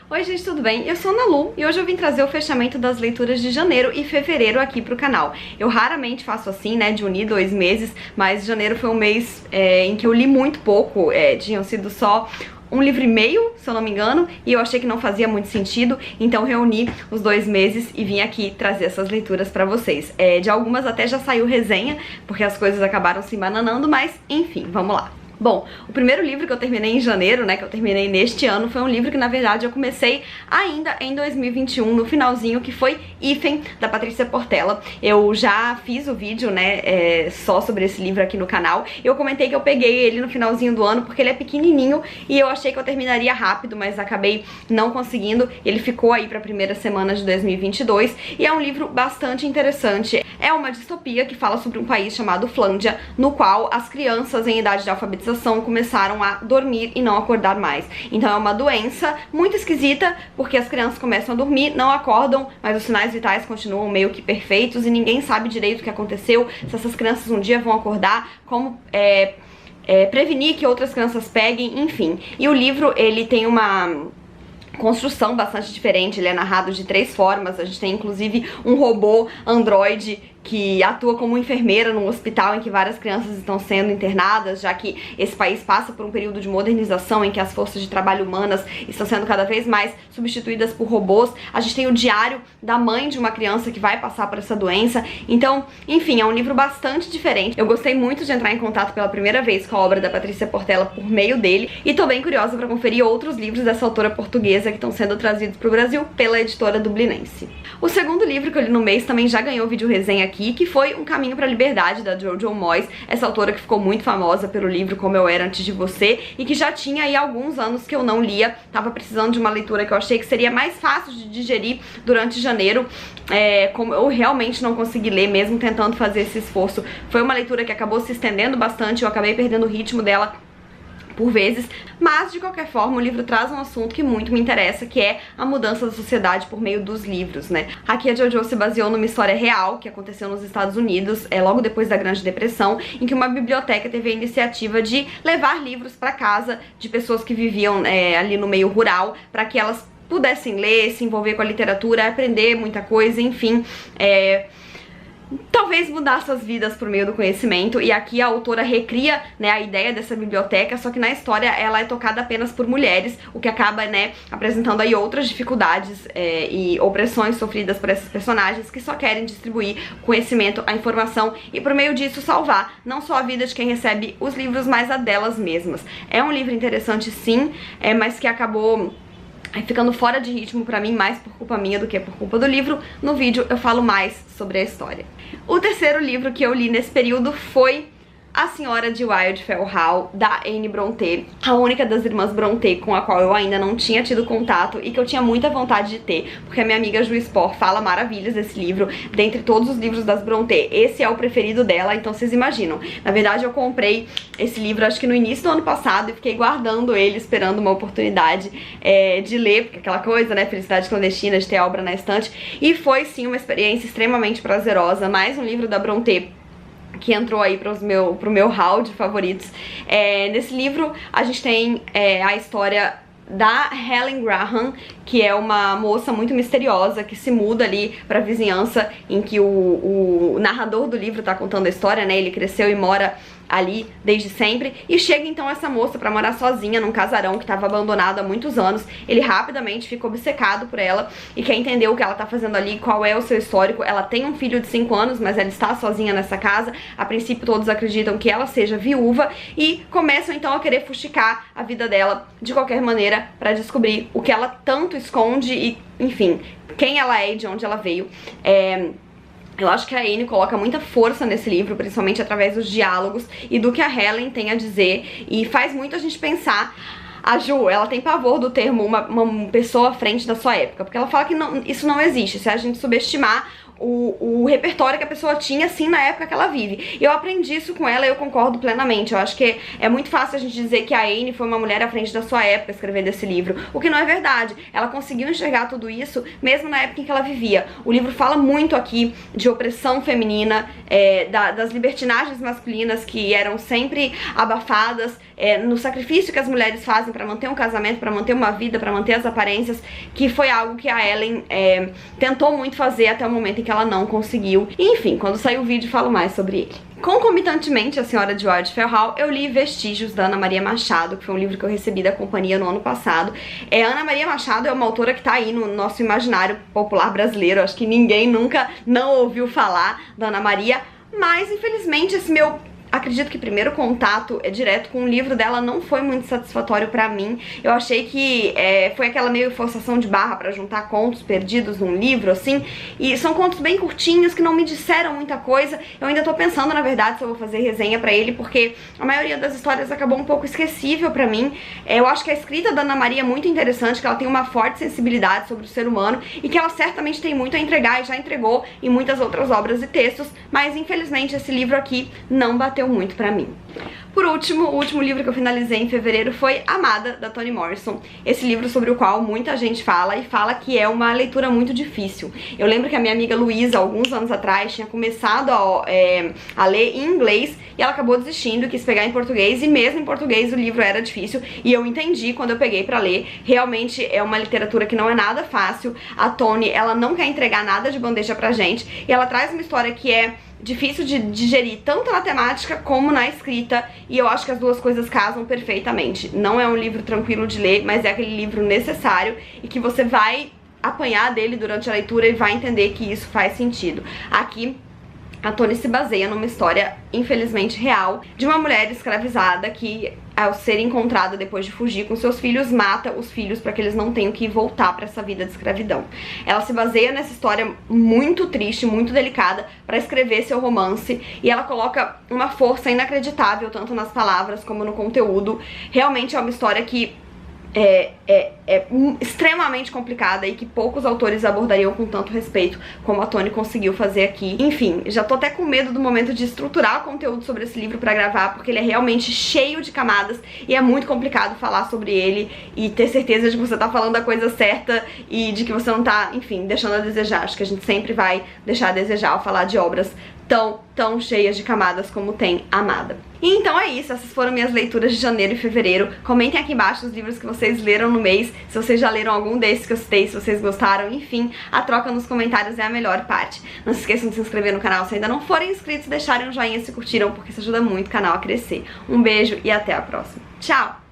Oi gente, tudo bem? Eu sou a Ana Lu e hoje eu vim trazer o fechamento das leituras de janeiro e fevereiro aqui pro canal. Eu raramente faço assim, né, de unir 2 meses, mas janeiro foi um mês em que eu li muito pouco, tinham sido só um livro e meio, se eu não me engano, e eu achei que não fazia muito sentido, então reuni os 2 meses e vim aqui trazer essas leituras pra vocês. De algumas até já saiu resenha, porque as coisas acabaram se embananando, mas enfim, vamos lá. Bom, o primeiro livro que eu terminei em janeiro, né, que eu terminei neste ano, foi um livro que na verdade eu comecei ainda em 2021, no finalzinho, que foi Hífen, da Patrícia Portela. Eu já fiz o vídeo, né, só sobre esse livro aqui no canal. Eu comentei que eu peguei ele no finalzinho do ano porque ele é pequenininho e eu achei que eu terminaria rápido, mas acabei não conseguindo. Ele ficou aí pra primeira semana de 2022 e é um livro bastante interessante. É uma distopia que fala sobre um país chamado Flândia, no qual as crianças em idade de alfabetização começaram a dormir e não acordar mais. Então é uma doença muito esquisita, porque as crianças começam a dormir, não acordam, mas os sinais vitais continuam meio que perfeitos e ninguém sabe direito o que aconteceu, se essas crianças um dia vão acordar, como prevenir que outras crianças peguem, enfim. E o livro, ele tem uma construção bastante diferente, ele é narrado de 3 formas. A gente tem inclusive um robô androide que atua como enfermeira num hospital em que várias crianças estão sendo internadas, já que esse país passa por um período de modernização em que as forças de trabalho humanas estão sendo cada vez mais substituídas por robôs. A gente tem o diário da mãe de uma criança que vai passar por essa doença. Então, enfim, é um livro bastante diferente. Eu gostei muito de entrar em contato pela primeira vez com a obra da Patrícia Portela por meio dele e tô bem curiosa para conferir outros livros dessa autora portuguesa que estão sendo trazidos pro Brasil pela editora Dublinense. O segundo livro que eu li no mês também já ganhou vídeo resenha aqui, que foi Um Caminho para a Liberdade, da Jojo Moyes, essa autora que ficou muito famosa pelo livro Como Eu Era Antes de Você, e que já tinha aí alguns anos que eu não lia, tava precisando de uma leitura que eu achei que seria mais fácil de digerir durante janeiro, como eu realmente não consegui ler, mesmo tentando fazer esse esforço. Foi uma leitura que acabou se estendendo bastante, eu acabei perdendo o ritmo dela por vezes, mas de qualquer forma o livro traz um assunto que muito me interessa, que é a mudança da sociedade por meio dos livros, né? Aqui a Jojo se baseou numa história real que aconteceu nos Estados Unidos, logo depois da Grande Depressão, em que uma biblioteca teve a iniciativa de levar livros para casa de pessoas que viviam ali no meio rural, para que elas pudessem ler, se envolver com a literatura, aprender muita coisa, enfim, talvez mudar suas vidas por meio do conhecimento. E aqui a autora recria, né, a ideia dessa biblioteca, só que na história ela é tocada apenas por mulheres, o que acaba, né, apresentando aí outras dificuldades e opressões sofridas por esses personagens que só querem distribuir conhecimento, a informação e por meio disso salvar não só a vida de quem recebe os livros, mas a delas mesmas. É um livro interessante sim, mas que acabou ficando fora de ritmo pra mim, mais por culpa minha do que por culpa do livro. No vídeo eu falo mais sobre a história. O terceiro livro que eu li nesse período foi A Senhora de Wildfell Hall, da Anne Brontë, a única das irmãs Brontë com a qual eu ainda não tinha tido contato e que eu tinha muita vontade de ter, porque a minha amiga Ju Spor fala maravilhas desse livro. Dentre todos os livros das Brontë, esse é o preferido dela, então vocês imaginam. Na verdade eu comprei esse livro acho que no início do ano passado e fiquei guardando ele, esperando uma oportunidade de ler, porque aquela coisa, né, felicidade clandestina de ter a obra na estante. E foi sim uma experiência extremamente prazerosa, mais um livro da Brontë que entrou aí pro meu hall de favoritos. Nesse livro a gente tem a história da Helen Graham, que é uma moça muito misteriosa que se muda ali pra vizinhança em que o narrador do livro tá contando a história, né? Ele cresceu e mora ali desde sempre, e chega então essa moça pra morar sozinha num casarão que tava abandonado há muitos anos. Ele rapidamente fica obcecado por ela e quer entender o que ela tá fazendo ali, qual é o seu histórico. Ela tem um filho de 5 anos, mas ela está sozinha nessa casa. A princípio todos acreditam que ela seja viúva e começam então a querer fuxicar a vida dela de qualquer maneira pra descobrir o que ela tanto esconde e, enfim, quem ela é e de onde ela veio. Eu acho que a Anne coloca muita força nesse livro, principalmente através dos diálogos e do que a Helen tem a dizer, e faz muito a gente pensar. A Ju, ela tem pavor do termo uma pessoa à frente da sua época, porque ela fala que isso não existe. Se a gente subestimar o repertório que a pessoa tinha, assim, na época que ela vive. Eu aprendi isso com ela e eu concordo plenamente. Eu acho que é muito fácil a gente dizer que a Anne foi uma mulher à frente da sua época escrevendo esse livro, o que não é verdade. Ela conseguiu enxergar tudo isso mesmo na época em que ela vivia. O livro fala muito aqui de opressão feminina, das libertinagens masculinas que eram sempre abafadas, no sacrifício que as mulheres fazem pra manter um casamento, pra manter uma vida, pra manter as aparências, que foi algo que a Ellen tentou muito fazer até o momento em que ela não conseguiu. E, enfim, quando sair o vídeo falo mais sobre ele. Concomitantemente, A Senhora de Wardfell Hall, eu li Vestígios, da Ana Maria Machado, que foi um livro que eu recebi da companhia no ano passado. Ana Maria Machado é uma autora que tá aí no nosso imaginário popular brasileiro. Acho que ninguém nunca não ouviu falar da Ana Maria, mas infelizmente esse meu... acredito que primeiro contato direto com o livro dela não foi muito satisfatório pra mim. Eu achei que foi aquela meio forçação de barra pra juntar contos perdidos num livro, assim. E são contos bem curtinhos que não me disseram muita coisa. Eu ainda tô pensando, na verdade, se eu vou fazer resenha pra ele, porque a maioria das histórias acabou um pouco esquecível pra mim. Eu acho que a escrita da Ana Maria é muito interessante, que ela tem uma forte sensibilidade sobre o ser humano e que ela certamente tem muito a entregar e já entregou em muitas outras obras e textos, mas infelizmente esse livro aqui não bateu muito pra mim. Por último, o último livro que eu finalizei em fevereiro foi Amada, da Toni Morrison. Esse livro sobre o qual muita gente fala e fala que é uma leitura muito difícil. Eu lembro que a minha amiga Luísa, alguns anos atrás, tinha começado a ler em inglês e ela acabou desistindo e quis pegar em português, e mesmo em português o livro era difícil, e eu entendi quando eu peguei pra ler. Realmente é uma literatura que não é nada fácil. A Toni, ela não quer entregar nada de bandeja pra gente, e ela traz uma história que é difícil de digerir tanto na temática como na escrita, e eu acho que as duas coisas casam perfeitamente. Não é um livro tranquilo de ler, mas é aquele livro necessário e que você vai apanhar dele durante a leitura e vai entender que isso faz sentido. Aqui a Toni se baseia numa história, infelizmente real, de uma mulher escravizada que, ao ser encontrada depois de fugir com seus filhos, mata os filhos para que eles não tenham que voltar para essa vida de escravidão. Ela se baseia nessa história muito triste, muito delicada, para escrever seu romance, e ela coloca uma força inacreditável tanto nas palavras como no conteúdo. Realmente é uma história que é extremamente complicada e que poucos autores abordariam com tanto respeito como a Toni conseguiu fazer aqui. Enfim, já tô até com medo do momento de estruturar o conteúdo sobre esse livro pra gravar, porque ele é realmente cheio de camadas e é muito complicado falar sobre ele e ter certeza de que você tá falando a coisa certa e de que você não tá, enfim, deixando a desejar. Acho que a gente sempre vai deixar a desejar ao falar de obras tão cheias de camadas como tem Amada. E então é isso, essas foram minhas leituras de janeiro e fevereiro. Comentem aqui embaixo os livros que vocês leram no mês, se vocês já leram algum desses que eu citei, se vocês gostaram. Enfim, a troca nos comentários é a melhor parte. Não se esqueçam de se inscrever no canal se ainda não forem inscritos, deixarem um joinha se curtiram, porque isso ajuda muito o canal a crescer. Um beijo e até a próxima. Tchau!